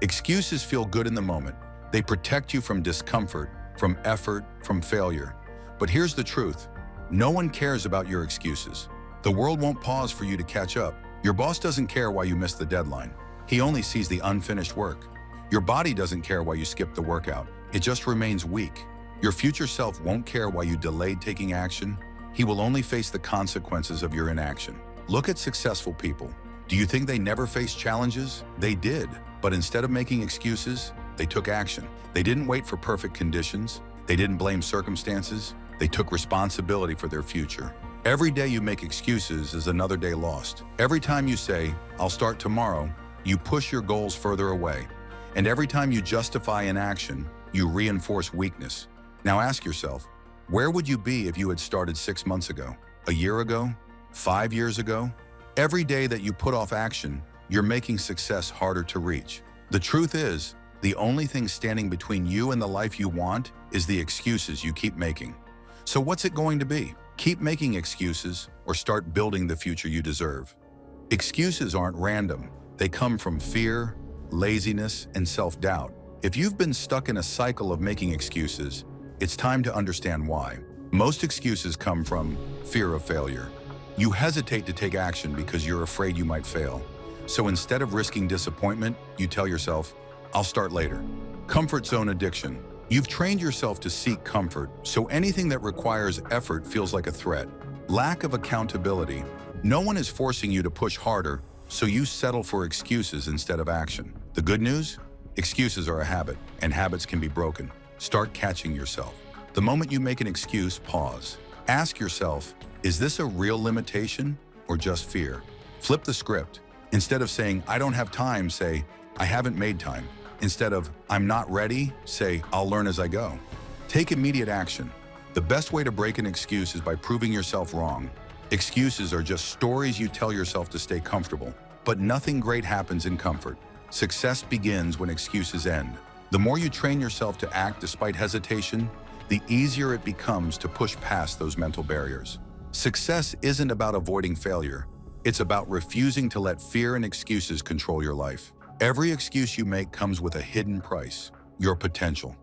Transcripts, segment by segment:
Excuses feel good in the moment. They protect you from discomfort, from effort, from failure. But here's the truth. No one cares about your excuses. The world won't pause for you to catch up. Your boss doesn't care why you missed the deadline. He only sees the unfinished work. Your body doesn't care why you skipped the workout. It just remains weak. Your future self won't care why you delayed taking action. He will only face the consequences of your inaction. Look at successful people. Do you think they never faced challenges? They did. But instead of making excuses, they took action. They didn't wait for perfect conditions. They didn't blame circumstances. They took responsibility for their future. Every day you make excuses is another day lost. Every time you say, "I'll start tomorrow," you push your goals further away. And every time you justify inaction, you reinforce weakness. Now ask yourself, where would you be if you had started 6 months ago, a year ago, 5 years ago? Every day that you put off action, you're making success harder to reach. The truth is, the only thing standing between you and the life you want is the excuses you keep making. So what's it going to be? Keep making excuses or start building the future you deserve. Excuses aren't random. They come from fear, laziness, and self-doubt. If you've been stuck in a cycle of making excuses, it's time to understand why. Most excuses come from fear of failure. You hesitate to take action because you're afraid you might fail. So instead of risking disappointment, you tell yourself, "I'll start later." Comfort zone addiction. You've trained yourself to seek comfort, so anything that requires effort feels like a threat. Lack of accountability. No one is forcing you to push harder, so you settle for excuses instead of action. The good news? Excuses are a habit, and habits can be broken. Start catching yourself. The moment you make an excuse, pause. Ask yourself, is this a real limitation or just fear? Flip the script. Instead of saying, "I don't have time," say, "I haven't made time." Instead of, "I'm not ready," say, "I'll learn as I go." Take immediate action. The best way to break an excuse is by proving yourself wrong. Excuses are just stories you tell yourself to stay comfortable. But nothing great happens in comfort. Success begins when excuses end. The more you train yourself to act despite hesitation, the easier it becomes to push past those mental barriers. Success isn't about avoiding failure. It's about refusing to let fear and excuses control your life. Every excuse you make comes with a hidden price, your potential.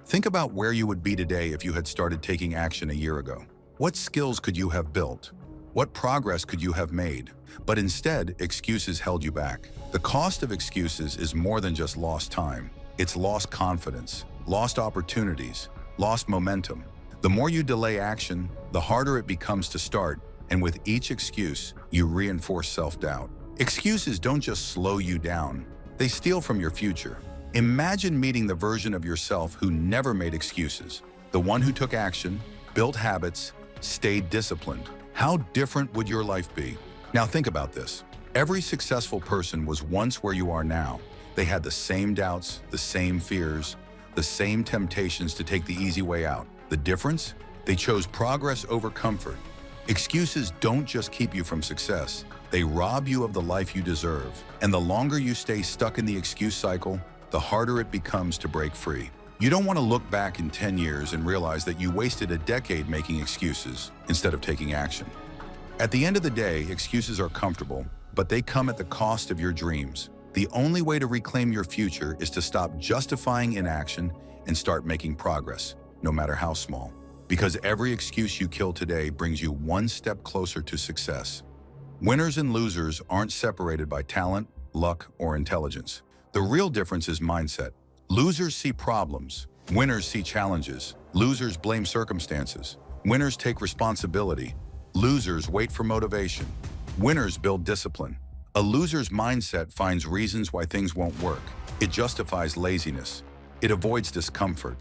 Think about where you would be today if you had started taking action a year ago. What skills could you have built? What progress could you have made? But instead, excuses held you back. The cost of excuses is more than just lost time. It's lost confidence, lost opportunities, lost momentum. The more you delay action, the harder it becomes to start, and with each excuse, you reinforce self-doubt. Excuses don't just slow you down, they steal from your future. Imagine meeting the version of yourself who never made excuses, the one who took action, built habits, stayed disciplined. How different would your life be? Now think about this. Every successful person was once where you are now. They had the same doubts, the same fears, the same temptations to take the easy way out. The difference? They chose progress over comfort. Excuses don't just keep you from success, they rob you of the life you deserve. And the longer you stay stuck in the excuse cycle, the harder it becomes to break free. You don't want to look back in 10 years and realize that you wasted a decade making excuses instead of taking action. At the end of the day, excuses are comfortable, but they come at the cost of your dreams. The only way to reclaim your future is to stop justifying inaction and start making progress, no matter how small. Because every excuse you kill today brings you one step closer to success. Winners and losers aren't separated by talent, luck, or intelligence. The real difference is mindset. Losers see problems. Winners see challenges. Losers blame circumstances. Winners take responsibility. Losers wait for motivation. Winners build discipline. A loser's mindset finds reasons why things won't work. It justifies laziness. It avoids discomfort.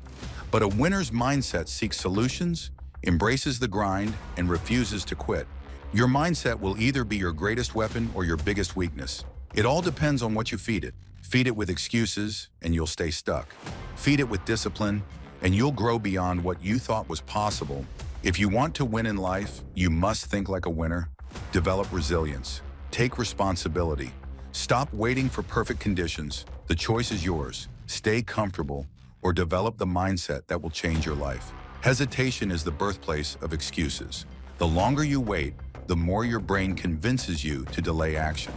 But a winner's mindset seeks solutions, embraces the grind, and refuses to quit. Your mindset will either be your greatest weapon or your biggest weakness. It all depends on what you feed it. Feed it with excuses, and you'll stay stuck. Feed it with discipline, and you'll grow beyond what you thought was possible. If you want to win in life, you must think like a winner. Develop resilience. Take responsibility. Stop waiting for perfect conditions. The choice is yours. Stay comfortable or develop the mindset that will change your life. Hesitation is the birthplace of excuses. The longer you wait, the more your brain convinces you to delay action.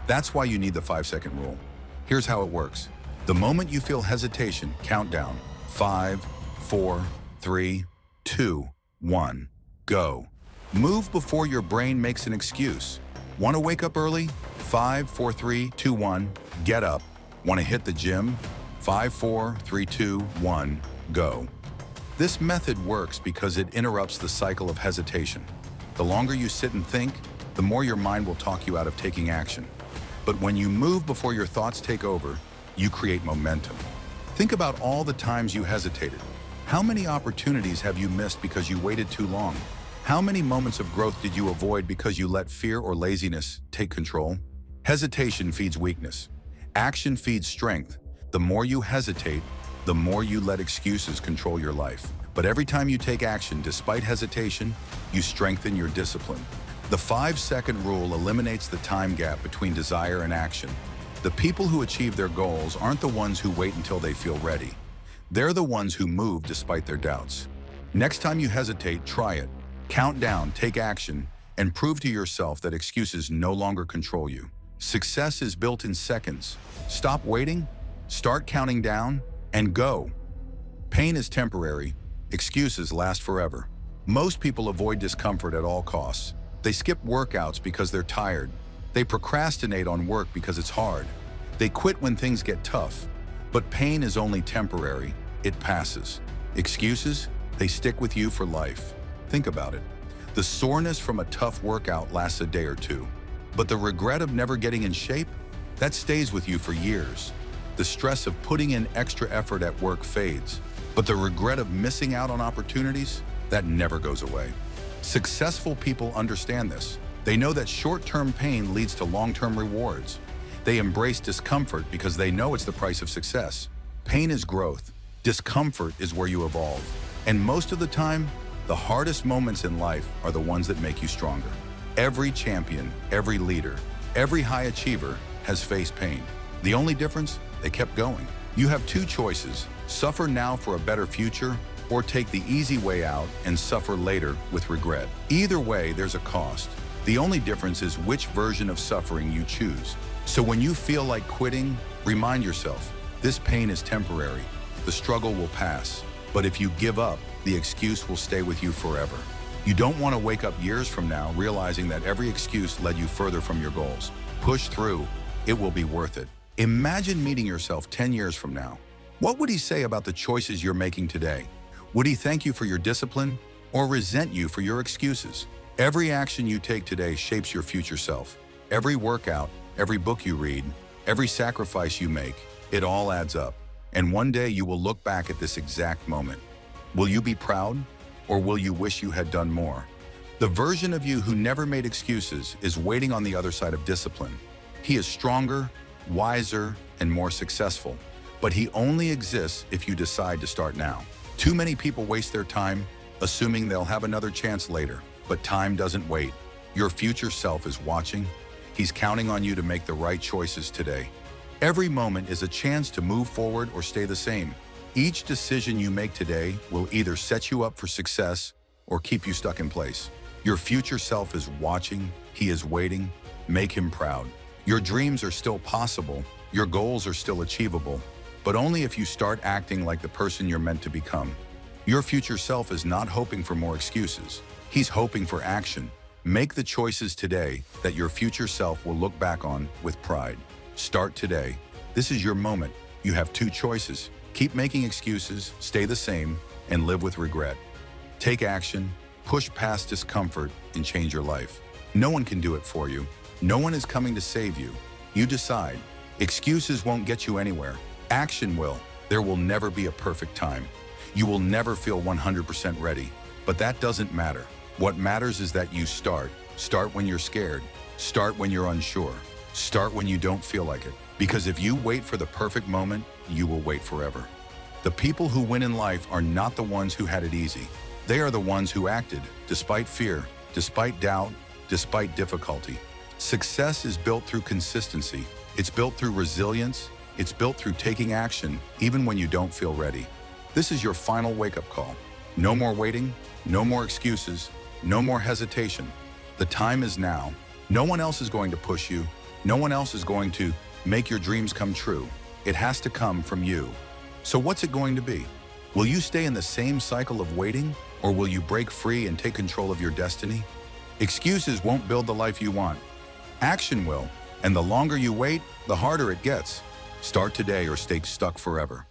That's why you need the 5-second rule. Here's how it works. The moment you feel hesitation, count down. 5, 4, 3, 2, 1, go. Move before your brain makes an excuse. Want to wake up early? 5, 4, 3, 2, 1, get up. Want to hit the gym? 5, 4, 3, 2, 1, go. This method works because it interrupts the cycle of hesitation. The longer you sit and think, the more your mind will talk you out of taking action. But when you move before your thoughts take over, you create momentum. Think about all the times you hesitated. How many opportunities have you missed because you waited too long? How many moments of growth did you avoid because you let fear or laziness take control? Hesitation feeds weakness. Action feeds strength. The more you hesitate, the more you let excuses control your life. But every time you take action despite hesitation, you strengthen your discipline. The 5-second rule eliminates the time gap between desire and action. The people who achieve their goals aren't the ones who wait until they feel ready. They're the ones who move despite their doubts. Next time you hesitate, try it. Count down, take action, and prove to yourself that excuses no longer control you. Success is built in seconds. Stop waiting, start counting down, and go. Pain is temporary. Excuses last forever. Most people avoid discomfort at all costs. They skip workouts because they're tired. They procrastinate on work because it's hard. They quit when things get tough. But pain is only temporary. It passes. Excuses, they stick with you for life. Think about it. The soreness from a tough workout lasts a day or two. But the regret of never getting in shape, that stays with you for years. The stress of putting in extra effort at work fades. But the regret of missing out on opportunities, that never goes away. Successful people understand this. They know that short-term pain leads to long-term rewards. They embrace discomfort because they know it's the price of success. Pain is growth. Discomfort is where you evolve. And most of the time, the hardest moments in life are the ones that make you stronger. Every champion, every leader, every high achiever has faced pain. The only difference, they kept going. You have two choices: suffer now for a better future, or take the easy way out and suffer later with regret. Either way, there's a cost. The only difference is which version of suffering you choose. So when you feel like quitting, remind yourself, this pain is temporary. The struggle will pass. But if you give up, the excuse will stay with you forever. You don't want to wake up years from now realizing that every excuse led you further from your goals. Push through. It will be worth it. Imagine meeting yourself 10 years from now. What would he say about the choices you're making today? Would he thank you for your discipline or resent you for your excuses? Every action you take today shapes your future self. Every workout, every book you read, every sacrifice you make, it all adds up. And one day you will look back at this exact moment. Will you be proud, or will you wish you had done more? The version of you who never made excuses is waiting on the other side of discipline. He is stronger, wiser, and more successful. But he only exists if you decide to start now. Too many people waste their time assuming they'll have another chance later. But time doesn't wait. Your future self is watching. He's counting on you to make the right choices today. Every moment is a chance to move forward or stay the same. Each decision you make today will either set you up for success or keep you stuck in place. Your future self is watching. He is waiting. Make him proud. Your dreams are still possible. Your goals are still achievable, but only if you start acting like the person you're meant to become. Your future self is not hoping for more excuses. He's hoping for action. Make the choices today that your future self will look back on with pride. Start today. This is your moment. You have two choices. Keep making excuses, stay the same, and live with regret. Take action, push past discomfort, and change your life. No one can do it for you. No one is coming to save you. You decide. Excuses won't get you anywhere. Action will. There will never be a perfect time. You will never feel 100% ready. But that doesn't matter. What matters is that you start. Start when you're scared. Start when you're unsure. Start when you don't feel like it. Because if you wait for the perfect moment, you will wait forever. The people who win in life are not the ones who had it easy. They are the ones who acted, despite fear, despite doubt, despite difficulty. Success is built through consistency. It's built through resilience. It's built through taking action, even when you don't feel ready. This is your final wake-up call. No more waiting, no more excuses, no more hesitation. The time is now. No one else is going to push you. No one else is going to make your dreams come true, it has to come from you. So what's it going to be? Will you stay in the same cycle of waiting, or will you break free and take control of your destiny? Excuses won't build the life you want. Action will, and the longer you wait, the harder it gets. Start today or stay stuck forever.